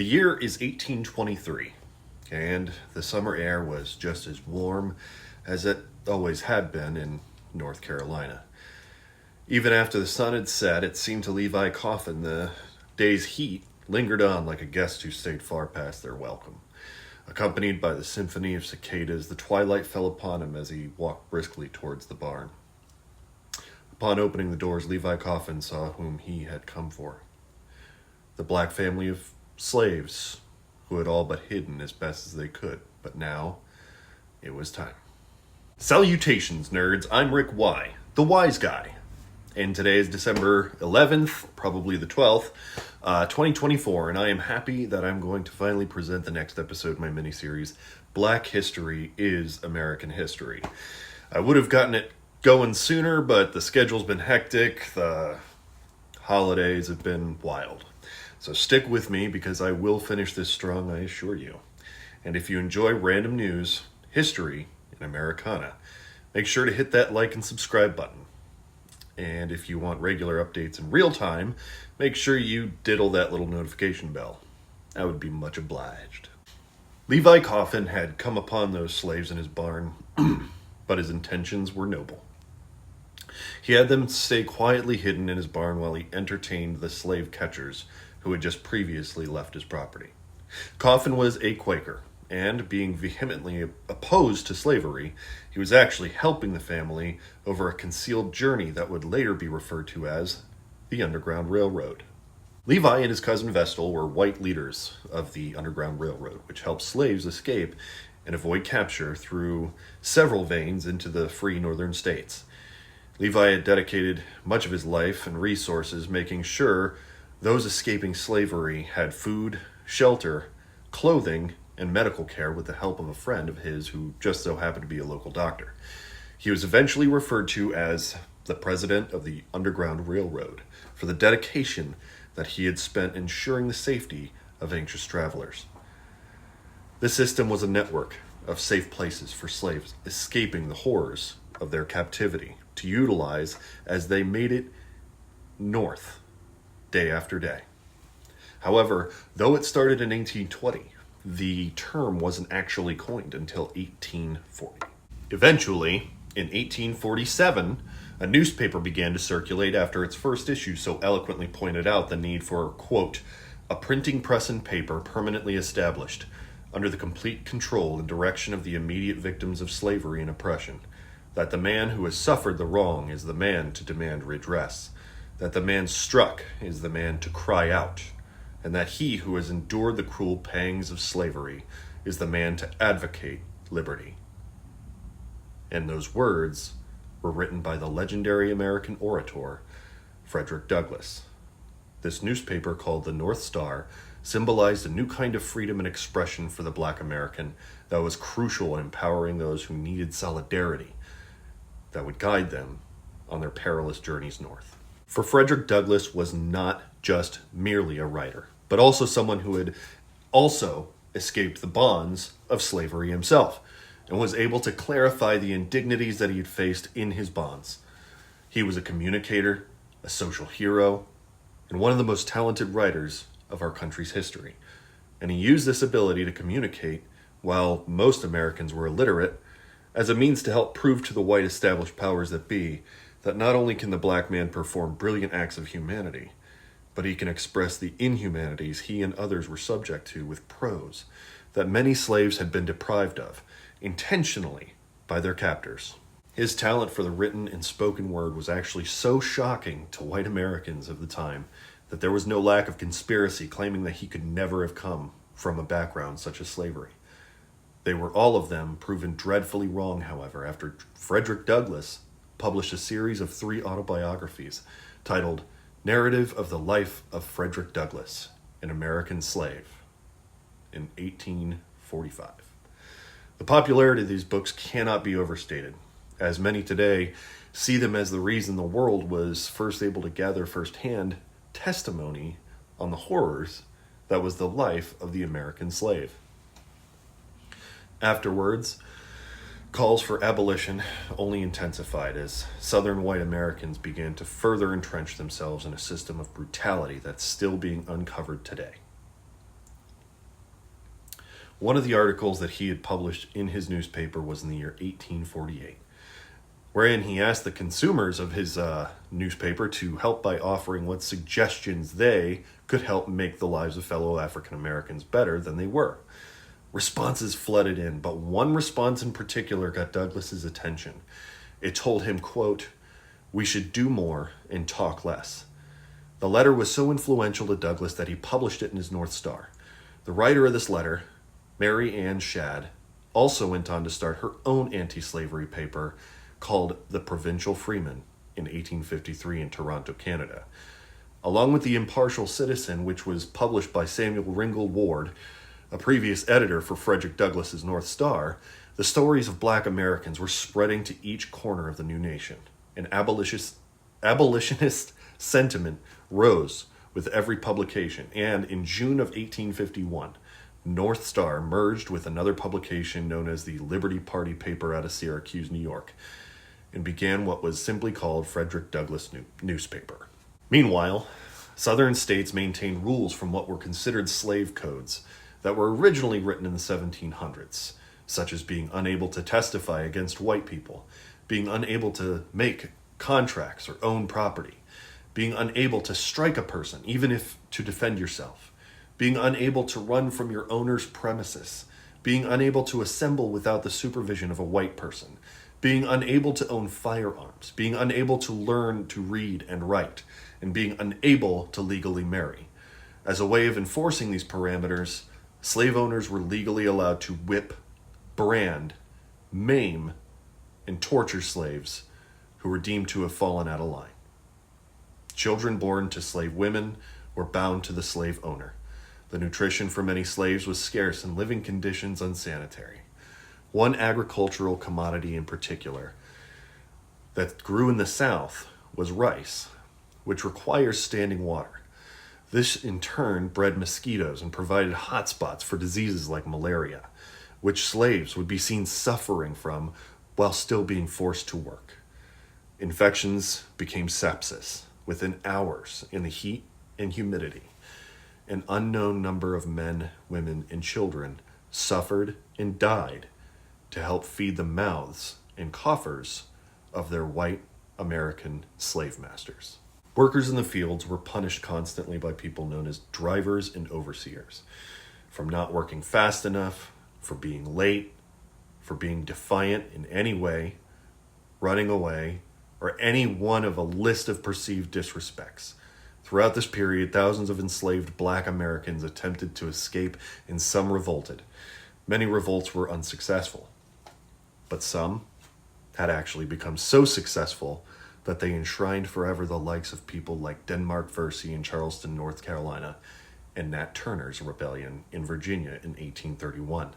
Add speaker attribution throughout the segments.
Speaker 1: The year is 1823, and the summer air was just as warm as it always had been in North Carolina. Even after the sun had set, it seemed to Levi Coffin the day's heat lingered on like a guest who stayed far past their welcome. Accompanied by the symphony of cicadas, the twilight fell upon him as he walked briskly towards the barn. Upon opening the doors, Levi Coffin saw whom he had come for. The black family of slaves who had all but hidden as best as they could, but now it was time. Salutations, nerds. I'm Rick Y, the wise guy. And today is December 11th, probably the 12th, 2024, and I am happy that I'm going to finally present the next episode of my miniseries, Black History is American History. I would have gotten it going sooner, but the schedule's been hectic, the holidays have been wild. So stick with me because I will finish this strong, I assure you. And if you enjoy random news, history, and Americana, make sure to hit that like and subscribe button. And if you want regular updates in real time, make sure you diddle that little notification bell. I would be much obliged. Levi Coffin had come upon those slaves in his barn, but his intentions were noble. He had them stay quietly hidden in his barn while he entertained the slave catchers who had just previously left his property. Coffin was a Quaker, and being vehemently opposed to slavery, he was actually helping the family over a concealed journey that would later be referred to as the Underground Railroad. Levi and his cousin Vestal were white leaders of the Underground Railroad, which helped slaves escape and avoid capture through several veins into the free northern states. Levi had dedicated much of his life and resources making sure those escaping slavery had food, shelter, clothing, and medical care with the help of a friend of his who just so happened to be a local doctor. He was eventually referred to as the president of the Underground Railroad for the dedication that he had spent ensuring the safety of anxious travelers. This system was a network of safe places for slaves escaping the horrors of their captivity to utilize as they made it north day after day. However, though it started in 1820, the term wasn't actually coined until 1840. Eventually, in 1847, a newspaper began to circulate after its first issue so eloquently pointed out the need for, quote, a printing press and paper permanently established under the complete control and direction of the immediate victims of slavery and oppression, that the man who has suffered the wrong is the man to demand redress, that the man struck is the man to cry out, and that he who has endured the cruel pangs of slavery is the man to advocate liberty. And those words were written by the legendary American orator, Frederick Douglass. This newspaper, called the North Star, symbolized a new kind of freedom and expression for the Black American that was crucial in empowering those who needed solidarity that would guide them on their perilous journeys north. For Frederick Douglass was not just merely a writer, but also someone who had also escaped the bonds of slavery himself and was able to clarify the indignities that he had faced in his bonds. He was a communicator, a social hero, and one of the most talented writers of our country's history. And he used this ability to communicate, while most Americans were illiterate, as a means to help prove to the white established powers that be that not only can the black man perform brilliant acts of humanity, but he can express the inhumanities he and others were subject to with prose that many slaves had been deprived of, intentionally, by their captors. His talent for the written and spoken word was actually so shocking to white Americans of the time that there was no lack of conspiracy claiming that he could never have come from a background such as slavery. They were all of them proven dreadfully wrong, however, after Frederick Douglass published a series of 3 autobiographies titled Narrative of the Life of Frederick Douglass, an American Slave, in 1845. The popularity of these books cannot be overstated, as many today see them as the reason the world was first able to gather firsthand testimony on the horrors that was the life of the American slave. Afterwards, calls for abolition only intensified as Southern white Americans began to further entrench themselves in a system of brutality that's still being uncovered today. One of the articles that he had published in his newspaper was in the year 1848, wherein he asked the consumers of his newspaper to help by offering what suggestions they could help make the lives of fellow African Americans better than they were. Responses flooded in, but one response in particular got Douglas's attention. It told him, quote, "We should do more and talk less." The letter was so influential to Douglas that he published it in his North Star. The writer of this letter, Mary Ann Shadd, also went on to start her own anti-slavery paper called The Provincial Freeman in 1853 in Toronto, Canada. Along with The Impartial Citizen, which was published by Samuel Ringgold Ward, a previous editor for Frederick Douglass's North Star, the stories of black Americans were spreading to each corner of the new nation. An abolitionist sentiment rose with every publication, and in June of 1851, North Star merged with another publication known as the Liberty Party paper out of Syracuse, New York, and began what was simply called Frederick Douglass newspaper. Meanwhile, Southern states maintained rules from what were considered slave codes that were originally written in the 1700s, such as being unable to testify against white people, being unable to make contracts or own property, being unable to strike a person, even if to defend yourself, being unable to run from your owner's premises, being unable to assemble without the supervision of a white person, being unable to own firearms, being unable to learn to read and write, and being unable to legally marry. As a way of enforcing these parameters, slave owners were legally allowed to whip, brand, maim, and torture slaves who were deemed to have fallen out of line. Children born to slave women were bound to the slave owner. The nutrition for many slaves was scarce and living conditions unsanitary. One agricultural commodity in particular that grew in the South was rice, which requires standing water. This in turn bred mosquitoes and provided hotspots for diseases like malaria, which slaves would be seen suffering from while still being forced to work. Infections became sepsis within hours in the heat and humidity. An unknown number of men, women, and children suffered and died to help feed the mouths and coffers of their white American slave masters. Workers in the fields were punished constantly by people known as drivers and overseers, from not working fast enough, for being late, for being defiant in any way, running away, or any one of a list of perceived disrespects. Throughout this period, thousands of enslaved black Americans attempted to escape and some revolted. Many revolts were unsuccessful, but some had actually become so successful that they enshrined forever the likes of people like Denmark Vesey in Charleston, North Carolina, and Nat Turner's rebellion in Virginia in 1831.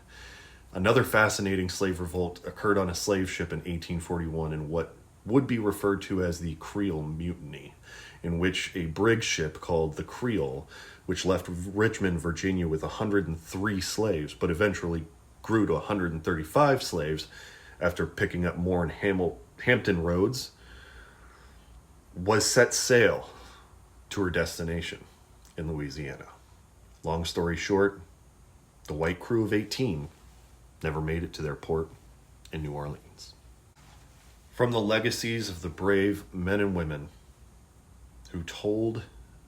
Speaker 1: Another fascinating slave revolt occurred on a slave ship in 1841 in what would be referred to as the Creole Mutiny, in which a brig ship called the Creole, which left Richmond, Virginia with 103 slaves, but eventually grew to 135 slaves after picking up more in Hampton Roads, was set sail to her destination in Louisiana. Long story short, the white crew of 18 never made it to their port in New Orleans. From the legacies of the brave men and women who told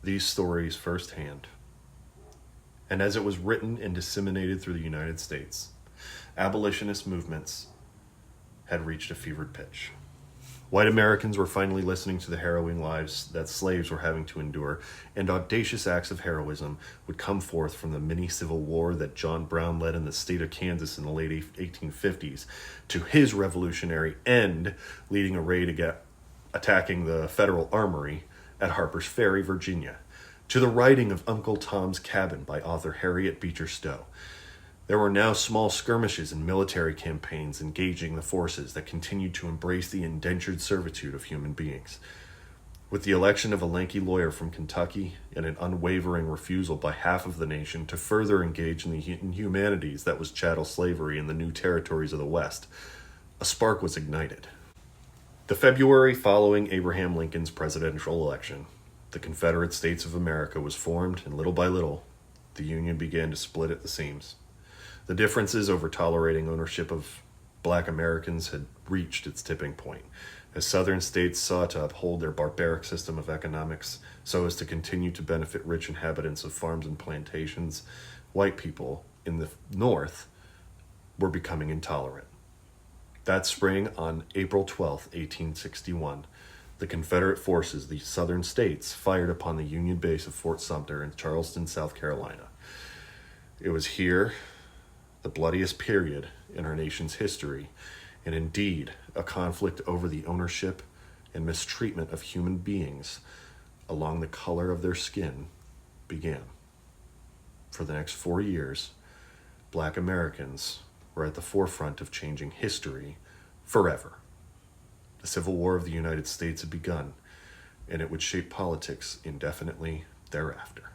Speaker 1: these stories firsthand, and as it was written and disseminated through the United States, abolitionist movements had reached a fevered pitch. White Americans were finally listening to the harrowing lives that slaves were having to endure, and audacious acts of heroism would come forth from the mini-civil war that John Brown led in the state of Kansas in the late 1850s to his revolutionary end, leading a raid attacking the federal armory at Harper's Ferry, Virginia, to the writing of Uncle Tom's Cabin by author Harriet Beecher Stowe. There were now small skirmishes and military campaigns engaging the forces that continued to embrace the indentured servitude of human beings. With the election of a lanky lawyer from Kentucky and an unwavering refusal by half of the nation to further engage in the inhumanities that was chattel slavery in the new territories of the West, a spark was ignited. The February following Abraham Lincoln's presidential election, the Confederate States of America was formed, and little by little, the Union began to split at the seams. The differences over tolerating ownership of black Americans had reached its tipping point, as southern states sought to uphold their barbaric system of economics so as to continue to benefit rich inhabitants of farms and plantations. White people in the North were becoming intolerant. That spring, on April 12, 1861, the Confederate forces, the southern states, fired upon the Union base of Fort Sumter in Charleston, South Carolina. It was here, the bloodiest period in our nation's history, and indeed a conflict over the ownership and mistreatment of human beings along the color of their skin began. For the next 4 years, black Americans were at the forefront of changing history forever. The Civil War of the United States had begun, and it would shape politics indefinitely thereafter.